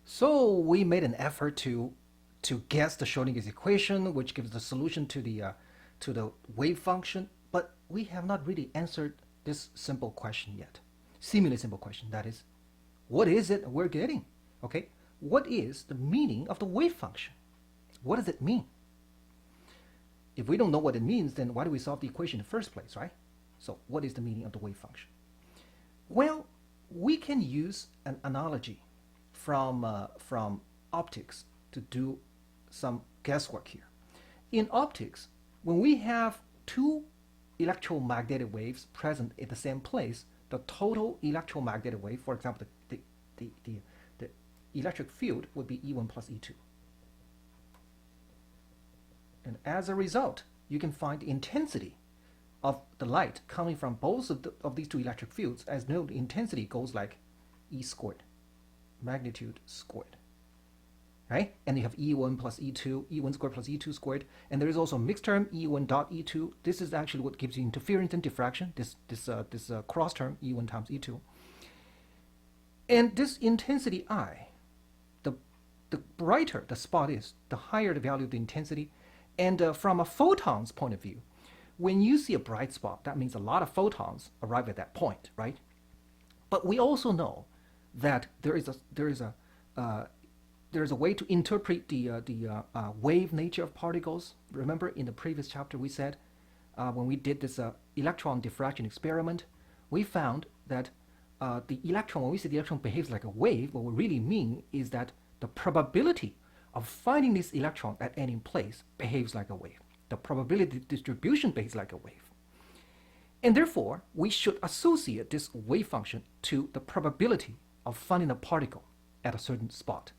So we made an effort to guess the Schrodinger's equation, which gives the solution to the wave function, but we have not really answered this simple question yet. Seemingly simple question, that is, what is it we're getting? Okay, what is the meaning of the wave function? What does it mean? If we don't know what it means, then why do we solve the equation in the first place, right? So what is the meaning of the wave function? Well, we can use an analogy from optics to do some guesswork here. In optics, when we have two electromagnetic waves present at the same place, the total electromagnetic wave, for example, the electric field would be E1 plus E2. And as a result, you can find the intensity of the light coming from both of these two electric fields. As noted, the intensity goes like E squared, magnitude squared, right? And you have E1 plus E2, E1 squared plus E2 squared, and there is also a mixed term, E1 dot E2. This is actually what gives you interference and diffraction, this cross term, E1 times E2. And this intensity I, the brighter the spot is, the higher the value of the intensity. And from a photon's point of view, when you see a bright spot, that means a lot of photons arrive at that point, right? But we also know that there is a way to interpret the wave nature of particles. Remember, in the previous chapter, we said when we did this electron diffraction experiment, we found that the electron, when we say the electron behaves like a wave, what we really mean is that the probability of finding this electron at any place behaves like a wave. The probability distribution behaves like a wave. And therefore, we should associate this wave function to the probability of finding a particle at a certain spot.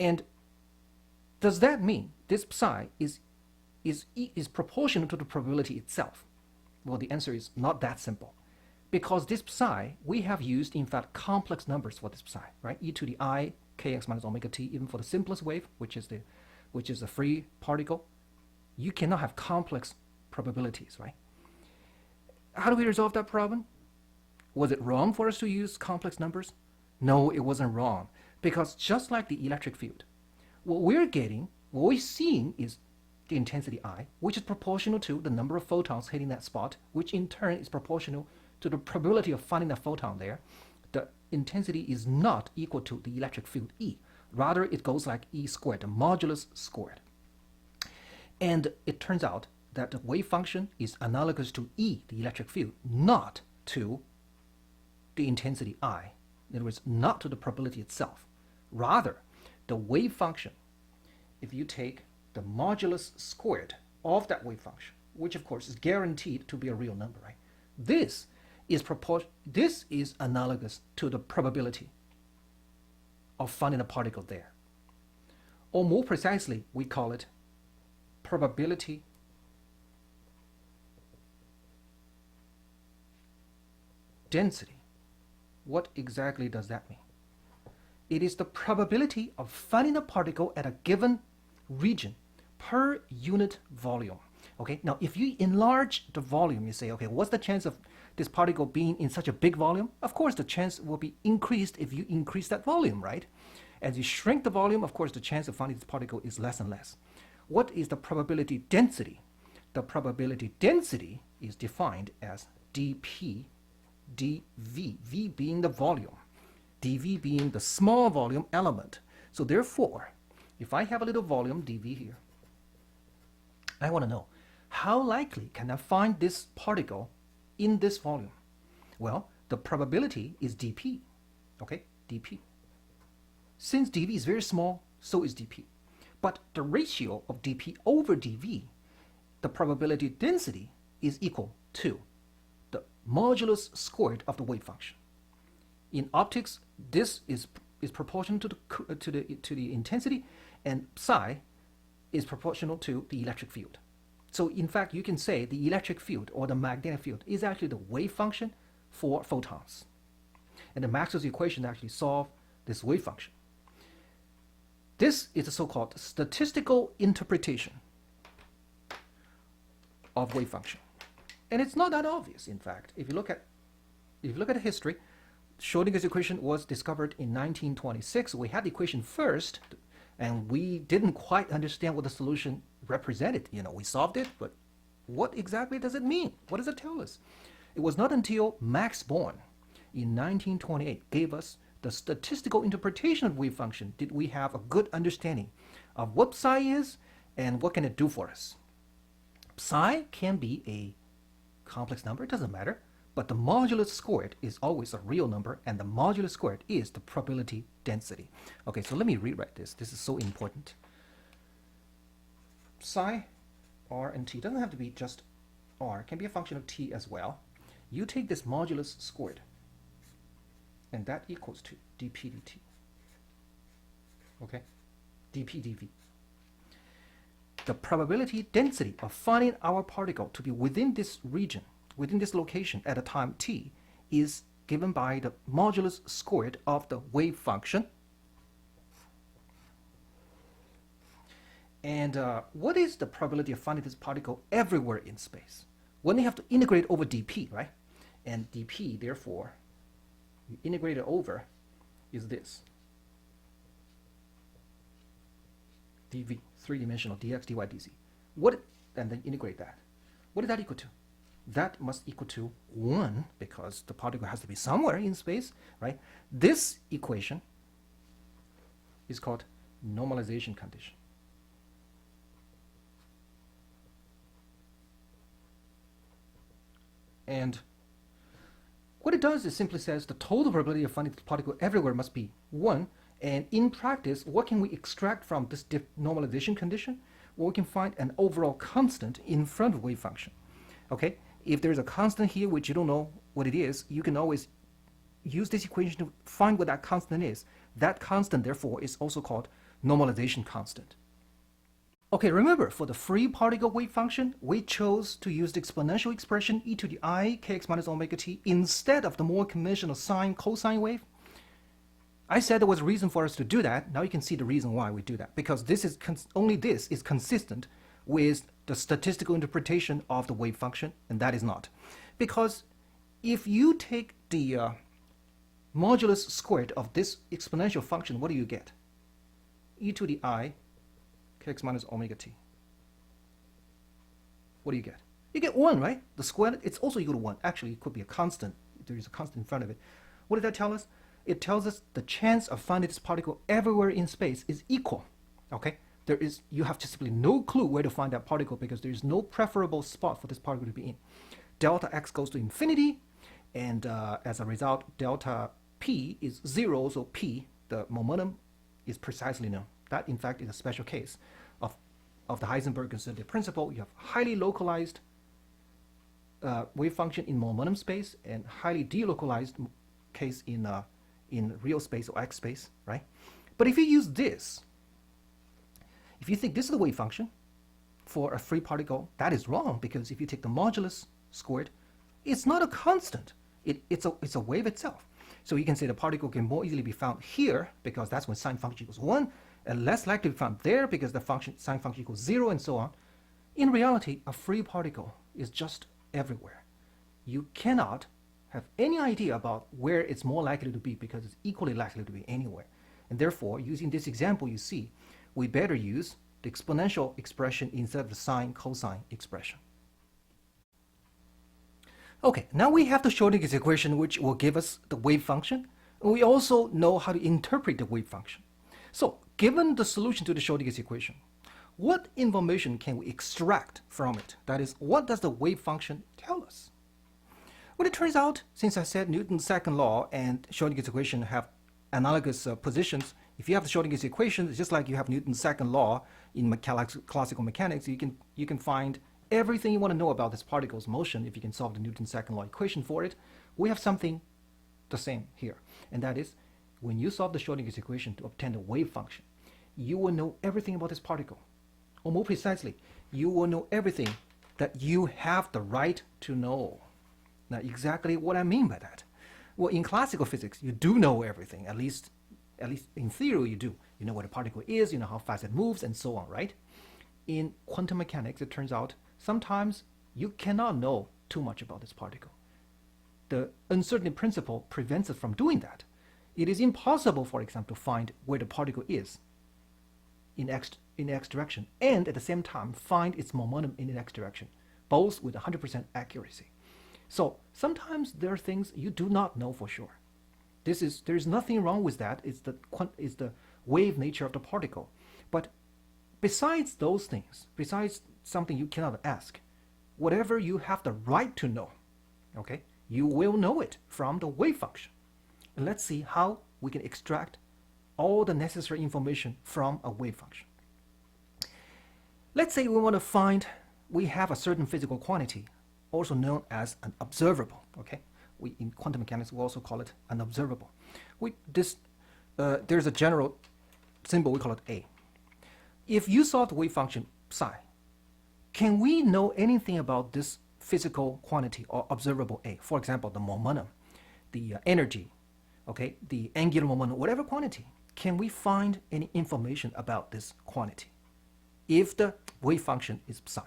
And does that mean this psi is proportional to the probability itself? Well, the answer is not that simple. Because this psi, we have used, in fact, complex numbers for this psi, right? E to the I kx minus omega t, even for the simplest wave, which is a free particle, you cannot have complex probabilities, right? How do we resolve that problem? Was it wrong for us to use complex numbers? No, it wasn't wrong, because just like the electric field, what we're seeing is the intensity I, which is proportional to the number of photons hitting that spot, which in turn is proportional to the probability of finding a photon there. The intensity is not equal to the electric field E. Rather, it goes like E squared, the modulus squared. And it turns out that the wave function is analogous to E, the electric field, not to the intensity I. In other words, not to the probability itself. Rather, the wave function, if you take the modulus squared of that wave function, which of course is guaranteed to be a real number, right? This is analogous to the probability of finding a particle there. Or more precisely, we call it probability density. What exactly does that mean? It is the probability of finding a particle at a given region per unit volume. Okay, now if you enlarge the volume, you say, okay, what's the chance of this particle being in such a big volume? Of course, the chance will be increased if you increase that volume, right? As you shrink the volume, of course, the chance of finding this particle is less and less. What is the probability density? The probability density is defined as dP dV, V being the volume, dV being the small volume element. So therefore, if I have a little volume dV here, I want to know, how likely can I find this particle in this volume? Well, the probability is dP, okay, dP. Since dV is very small, so is dP. But the ratio of dP over dV, the probability density, is equal to the modulus squared of the wave function. In optics, this is proportional to the intensity, and psi is proportional to the electric field. So in fact, you can say the electric field or the magnetic field is actually the wave function for photons. And the Maxwell's equation actually solve this wave function. This is the so-called statistical interpretation of wave function. And it's not that obvious, in fact. If you look at history, Schrödinger's equation was discovered in 1926. We had the equation first, and we didn't quite understand what the solution represented. We solved it, but what exactly does it mean? What does it tell us? It was not until Max Born in 1928 gave us the statistical interpretation of wave function did we have a good understanding of what psi is and what can it do for us. Psi can be a complex number, it doesn't matter, but the modulus squared is always a real number, and the modulus squared is the probability density. Okay, so let me rewrite this. This is so important. Psi, r, and t doesn't have to be just r. It can be a function of t as well. You take this modulus squared, and that equals to dp dt. Okay, dp dv. The probability density of finding our particle to be within this region, within this location at a time t, is given by the modulus squared of the wave function. And what is the probability of finding this particle everywhere in space? When you have to integrate over dp, right? And dp, therefore, you integrate it over, is this. dv, three-dimensional dx, dy, dz. And then integrate that. What is that equal to? That must equal to 1, because the particle has to be somewhere in space, right? This equation is called normalization condition. And what it does is simply says the total probability of finding the particle everywhere must be 1. And in practice, what can we extract from this normalization condition? Well, we can find an overall constant in front of wave function. Okay, if there's a constant here which you don't know what it is, you can always use this equation to find what that constant is. That constant, therefore, is also called normalization constant. Okay, remember, for the free particle wave function, we chose to use the exponential expression e to the I kx minus omega t instead of the more conventional sine cosine wave. I said there was a reason for us to do that. Now you can see the reason why we do that. Because this is only this is consistent with the statistical interpretation of the wave function, and that is not. Because if you take the modulus squared of this exponential function, what do you get? E to the I kx minus omega t. What do you get? You get 1, right? The square, it's also equal to 1. Actually, it could be a constant. There is a constant in front of it. What did that tell us? It tells us the chance of finding this particle everywhere in space is equal. Okay? You have just simply no clue where to find that particle because there is no preferable spot for this particle to be in. Delta x goes to infinity, and as a result, delta p is 0, so p, the momentum, is precisely known. That, in fact, is a special case of the Heisenberg-conservative principle. You have highly localized wave function in momentum space and highly delocalized case in real space or x space, right? But if you use this, if you think this is the wave function for a free particle, that is wrong, because if you take the modulus squared, it's not a constant. It's a wave itself. So you can say the particle can more easily be found here because that's when sine function equals 1, and less likely to be found there because the sine function equals 0, and so on. In reality, a free particle is just everywhere. You cannot have any idea about where it's more likely to be because it's equally likely to be anywhere. And therefore, using this example, you see, we better use the exponential expression instead of the sine cosine expression. Okay, now we have the Schrödinger's equation, which will give us the wave function. We also know how to interpret the wave function. So, given the solution to the Schrödinger's equation, what information can we extract from it? That is, what does the wave function tell us? Well, it turns out, since I said Newton's second law and Schrödinger's equation have analogous positions, if you have the Schrödinger's equation, it's just like you have Newton's second law in classical mechanics. You can find everything you want to know about this particle's motion if you can solve the Newton's second law equation for it. We have something the same here, and that is when you solve the Schrödinger's equation to obtain the wave function, you will know everything about this particle. Or more precisely, you will know everything that you have the right to know. Now, exactly what I mean by that? Well, in classical physics, you do know everything. At least in theory, you do. You know what a particle is, you know how fast it moves, and so on, right? In quantum mechanics, it turns out sometimes you cannot know too much about this particle. the uncertainty principle prevents us from doing that. It is impossible, for example, to find where the particle is in x direction, and at the same time find its momentum in the x direction, both with 100% accuracy. So sometimes there are things you do not know for sure. There's nothing wrong with that. It's the wave nature of the particle. But besides those things, besides something you cannot ask, whatever you have the right to know, okay, you will know it from the wave function. And let's see how we can extract all the necessary information from a wave function. Let's say we have a certain physical quantity, also known as an observable, okay? In quantum mechanics, we also call it an observable. There's a general symbol, we call it A. If you solve the wave function psi, can we know anything about this physical quantity or observable A? For example, the momentum, the energy, okay, the angular momentum, whatever quantity. Can we find any information about this quantity if the wave function is psi?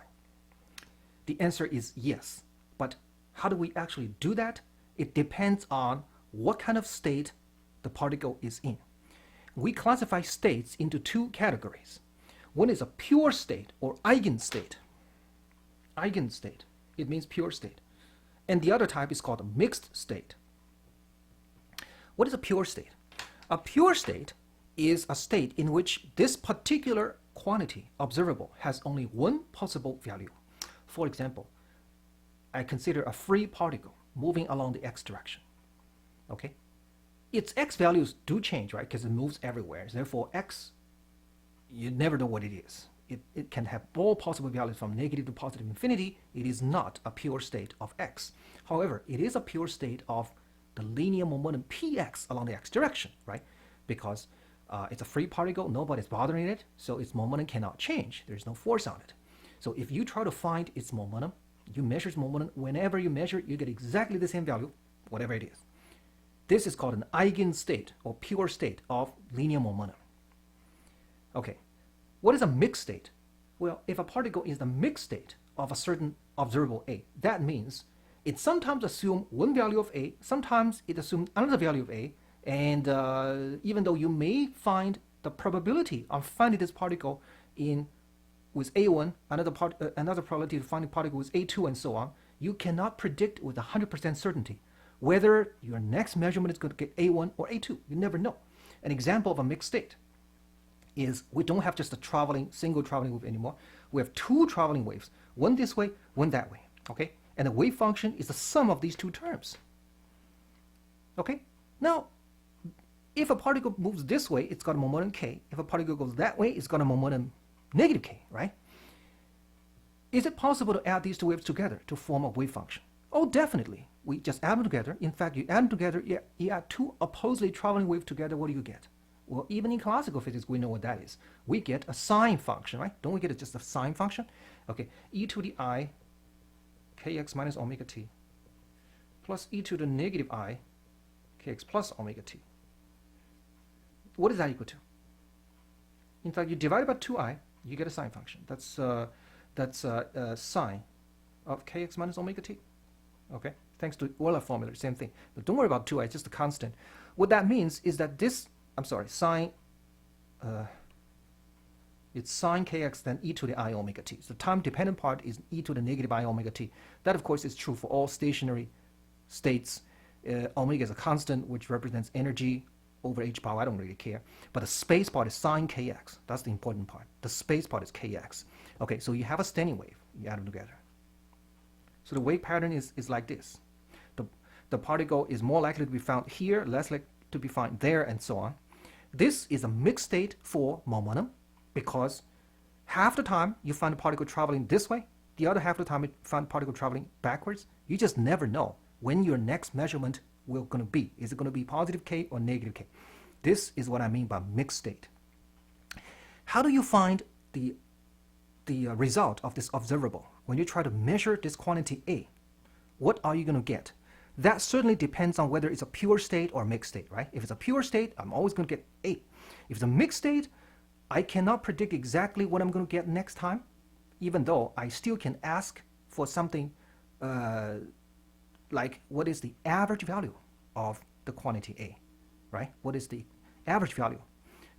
The answer is yes. But how do we actually do that? It depends on what kind of state the particle is in. We classify states into two categories. One is a pure state or eigenstate. Eigenstate, it means pure state. And the other type is called a mixed state. What is a pure state? A pure state is a state in which this particular quantity, observable, has only one possible value. For example, I consider a free particle moving along the x direction. Okay? Its x values do change, right? Because it moves everywhere. Therefore, x, you never know what it is. It can have all possible values from negative to positive infinity. It is not a pure state of x. However, it is a pure state of the linear momentum px along the x direction, right? Because it's a free particle, nobody's bothering it, so its momentum cannot change. There's no force on it. So if you try to find its momentum, you measure its momentum. Whenever you measure, you get exactly the same value, whatever it is. This is called an eigenstate or pure state of linear momentum. Okay, what is a mixed state? Well, if a particle is the mixed state of a certain observable A, that means it sometimes assumes one value of A, sometimes it assumes another value of A, and even though you may find the probability of finding this particle with A1, another probability of finding particle with A2, and so on, you cannot predict with 100% certainty whether your next measurement is going to get A1 or A2. You never know. An example of a mixed state is we don't have just a single traveling wave anymore. We have two traveling waves, one this way, one that way, okay? And the wave function is the sum of these two terms, okay? Now, if a particle moves this way, it's got a momentum k. If a particle goes that way, it's got a momentum negative k, right? Is it possible to add these two waves together to form a wave function? Oh, definitely. We just add them together. In fact, you add them together, you add two oppositely traveling waves together, what do you get? Well, even in classical physics, we know what that is. We get a sine function, right? Don't we get just a sine function? Okay, e to the I kx minus omega t plus e to the negative I kx plus omega t. What is that equal to? In fact, you divide it by 2i, you get a sine function. That's sine of kx minus omega t. Okay, thanks to Euler formula, same thing. But don't worry about 2i, it's just a constant. What that means is that sine, it's sine kx then e to the I omega t. So the time-dependent part is e to the negative I omega t. That, of course, is true for all stationary states. Omega is a constant, which represents energy over h power. I don't really care. But the space part is sine kx. That's the important part. The space part is kx. Okay, so you have a standing wave. You add them together. So the wave pattern is like this. The particle is more likely to be found here, less likely to be found there, and so on. This is a mixed state for momentum because half the time you find the particle traveling this way, the other half of the time you find the particle traveling backwards. You just never know when your next measurement will going to be. Is it going to be positive k or negative k? This is what I mean by mixed state. How do you find the result of this observable? When you try to measure this quantity A, what are you going to get? That certainly depends on whether it's a pure state or a mixed state, right? If it's a pure state, I'm always going to get A. If it's a mixed state, I cannot predict exactly what I'm going to get next time, even though I still can ask for something like what is the average value of the quantity A, right? What is the average value?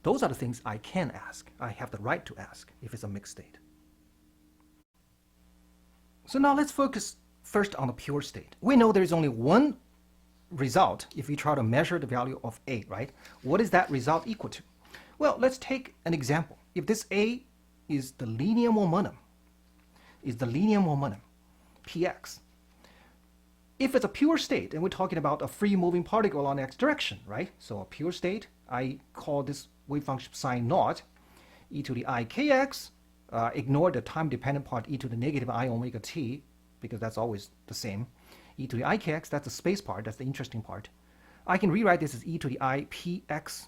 Those are the things I can ask. I have the right to ask if it's a mixed state. So now let's focus first on the pure state. We know there is only one result if we try to measure the value of A, right? What is that result equal to? Well, let's take an example. If this A is the linear momentum, px. If it's a pure state, and we're talking about a free moving particle on x direction, right? So a pure state, I call this wave function psi naught, e to the I kx, ignore the time-dependent part, e to the negative I omega t, because that's always the same. E to the I kx, that's the space part, that's the interesting part. I can rewrite this as e to the I px,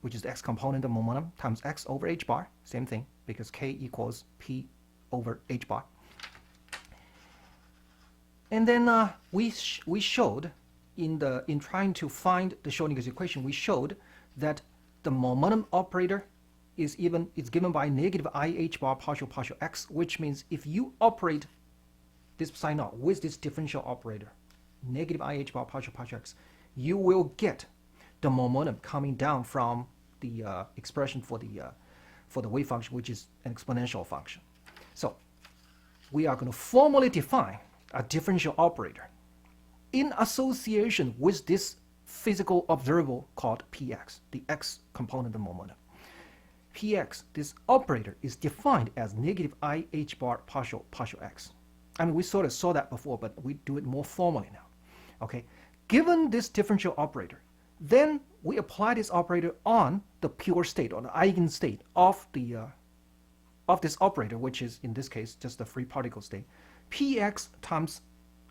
which is the x component of momentum, times x over h bar, same thing, because k equals p over h bar. And then we showed in trying to find the Schrodinger's equation, we showed that the momentum operator is given by negative I h bar partial x, which means if you operate this psi naught with this differential operator, negative I h bar partial x, you will get the momentum coming down from the expression for the wave function, which is an exponential function. So we are going to formally define a differential operator in association with this physical observable called px, the x component of momentum. Px, this operator, is defined as negative I h bar partial x. I mean, we sort of saw that before, but we do it more formally now. Okay, given this differential operator, then we apply this operator on the pure state, or the eigenstate of this operator, which is in this case just the free particle state. Px times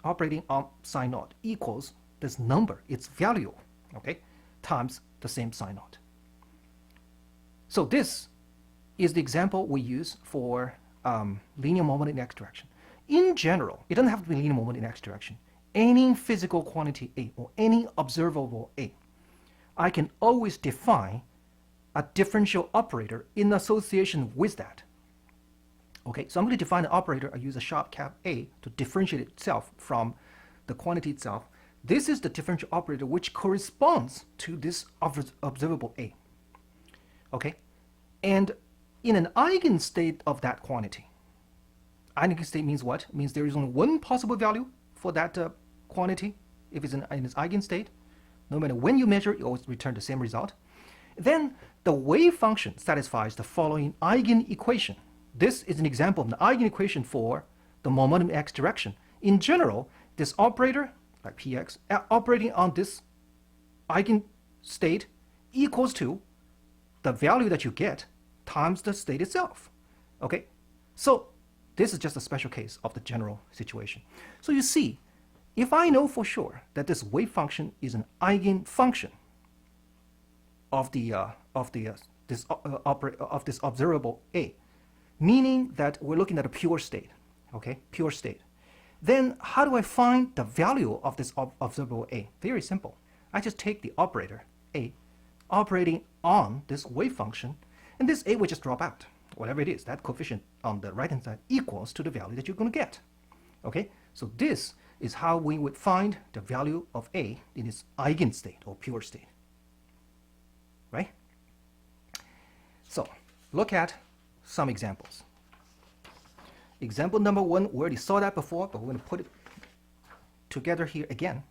operating on psi naught equals this number, its value, okay, times the same psi naught. So this is the example we use for linear moment in x direction. In general, it doesn't have to be linear moment in x direction. Any physical quantity A or any observable A, I can always define a differential operator in association with that. Okay, so I'm going to define an operator. I use a sharp cap A to differentiate itself from the quantity itself. This is the differential operator which corresponds to this observable A. Okay, and in an eigenstate of that quantity, eigenstate means what? It means there is only one possible value for that quantity if it's in its eigenstate. No matter when you measure, you always return the same result. Then the wave function satisfies the following eigenequation. This is an example of an eigenequation for the momentum in x direction. In general, this operator, like px, operating on this eigenstate equals to the value that you get times the state itself. Okay, so this is just a special case of the general situation. So you see, if I know for sure that this wave function is an eigenfunction of this observable A, meaning that we're looking at a pure state, okay, pure state, then how do I find the value of this observable A? Very simple. I just take the operator A operating on this wave function, and this A will just drop out. Whatever it is, that coefficient on the right-hand side equals to the value that you're going to get. Okay, so this is how we would find the value of A in its eigenstate or pure state. Right? So look at some examples. Example number one, we already saw that before, but we're going to put it together here again.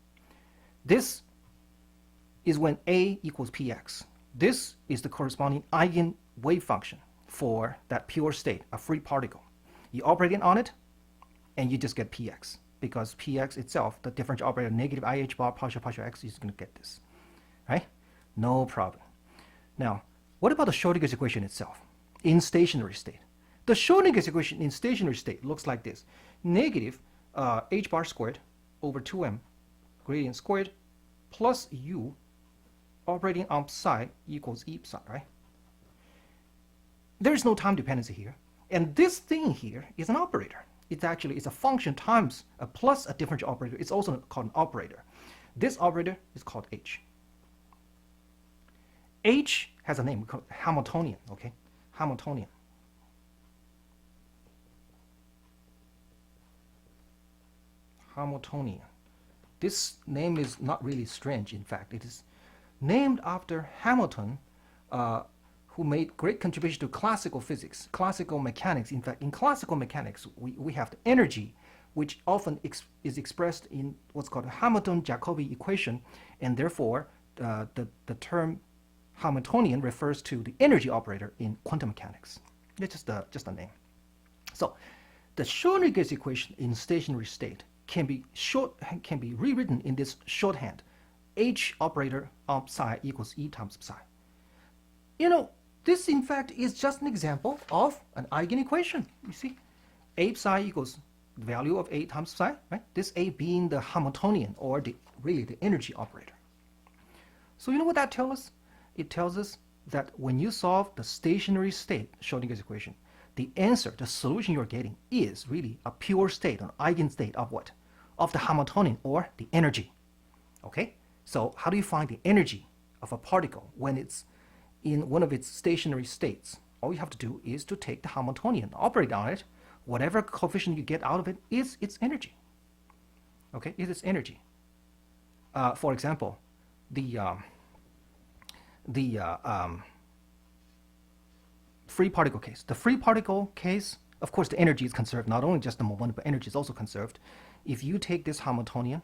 This is when A equals px. This is the corresponding eigen wave function for that pure state, a free particle. You operate on it, and you just get px, because px itself, the differential operator negative I h bar partial x, is going to get this. Right? No problem. Now, what about the Schrodinger's equation itself in stationary state? The Schrodinger's equation in stationary state looks like this. Negative h bar squared over 2m gradient squared plus u operating on psi equals e psi, right? There is no time dependency here. And this thing here is an operator. It's a function times a plus a differential operator. It's also called an operator. This operator is called h. H has a name called Hamiltonian, okay? Hamiltonian. Hamiltonian. This name is not really strange. In fact, it is named after Hamilton, who made great contribution to classical physics, classical mechanics. In fact, in classical mechanics, we have the energy, which often is expressed in what's called a Hamilton-Jacobi equation, and therefore the term Hamiltonian refers to the energy operator in quantum mechanics. It's just a name. So the Schrödinger's equation in stationary state can be rewritten in this shorthand: H operator of psi equals E times psi. You know, this in fact is just an example of an eigenequation. You see, A psi equals the value of A times psi, right? This A being the Hamiltonian, or really the energy operator. So you know what that tells us? It tells us that when you solve the stationary state Schrödinger's equation, the answer, the solution you're getting is really a pure state, an eigenstate of what? Of the Hamiltonian, or the energy. Okay? So how do you find the energy of a particle when it's in one of its stationary states? All you have to do is to take the Hamiltonian, operate on it. Whatever coefficient you get out of it is its energy. Okay? It is energy. For example, the free particle case. The free particle case, of course, the energy is conserved. Not only just the momentum, but energy is also conserved. If you take this Hamiltonian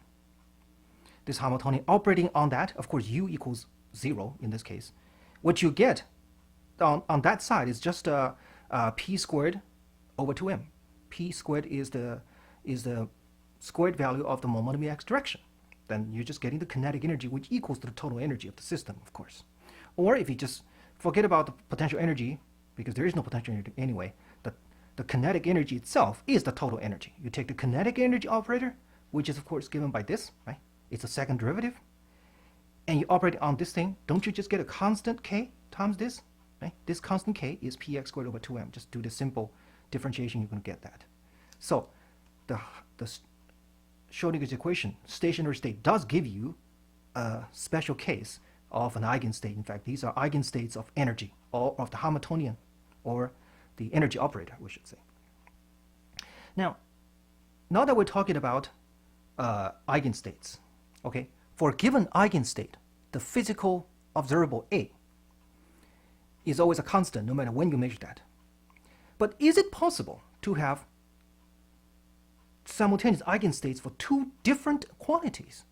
operating on that, of course, U equals 0 in this case. What you get on that side is just P squared over 2m. P squared is the squared value of the momentum in x direction. Then you're just getting the kinetic energy, which equals to the total energy of the system, of course. Or if you just forget about the potential energy, because there is no potential energy anyway, the kinetic energy itself is the total energy. You take the kinetic energy operator, which is of course given by this, right? It's a second derivative, and you operate on this thing. Don't you just get a constant k times this, right? This constant k is px squared over 2m. Just do the simple differentiation, you're going to get that. So the Schrödinger's equation, stationary state, does give you a special case of an eigenstate. In fact, these are eigenstates of energy, or of the Hamiltonian, or the energy operator, we should say. Now that we're talking about eigenstates, okay, for a given eigenstate, the physical observable A is always a constant no matter when you measure that. But is it possible to have simultaneous eigenstates for two different quantities?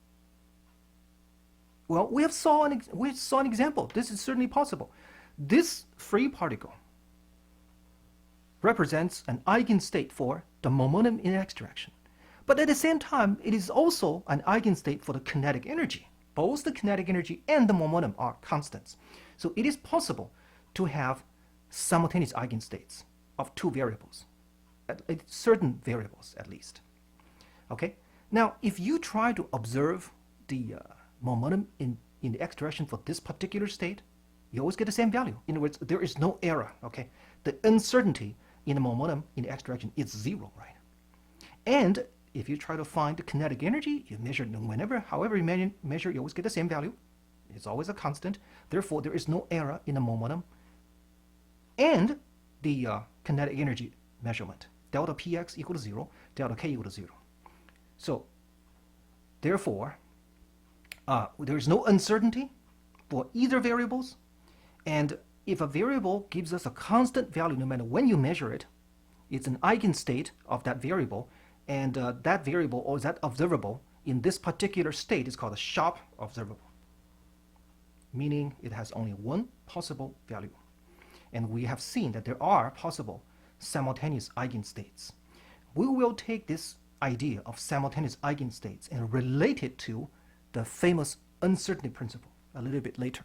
Well, we saw an example. This is certainly possible. This free particle represents an eigenstate for the momentum in x direction. But at the same time, it is also an eigenstate for the kinetic energy. Both the kinetic energy and the momentum are constants. So it is possible to have simultaneous eigenstates of two variables, certain variables at least. Okay? Now, if you try to observe the momentum in the x direction for this particular state, you always get the same value. In other words, there is no error. Okay? The uncertainty in the momentum in the x direction is 0, right? And if you try to find the kinetic energy, you measure however you measure, you always get the same value. It's always a constant. Therefore, there is no error in the momentum and the kinetic energy measurement. Delta px equal to 0, delta k equal to 0. So, therefore, there is no uncertainty for either variables. And if a variable gives us a constant value no matter when you measure it, it's an eigenstate of that variable, and that variable, or that observable in this particular state, is called a sharp observable, meaning it has only one possible value. And we have seen that there are possible simultaneous eigenstates. We will take this idea of simultaneous eigenstates and relate it to the famous uncertainty principle a little bit later.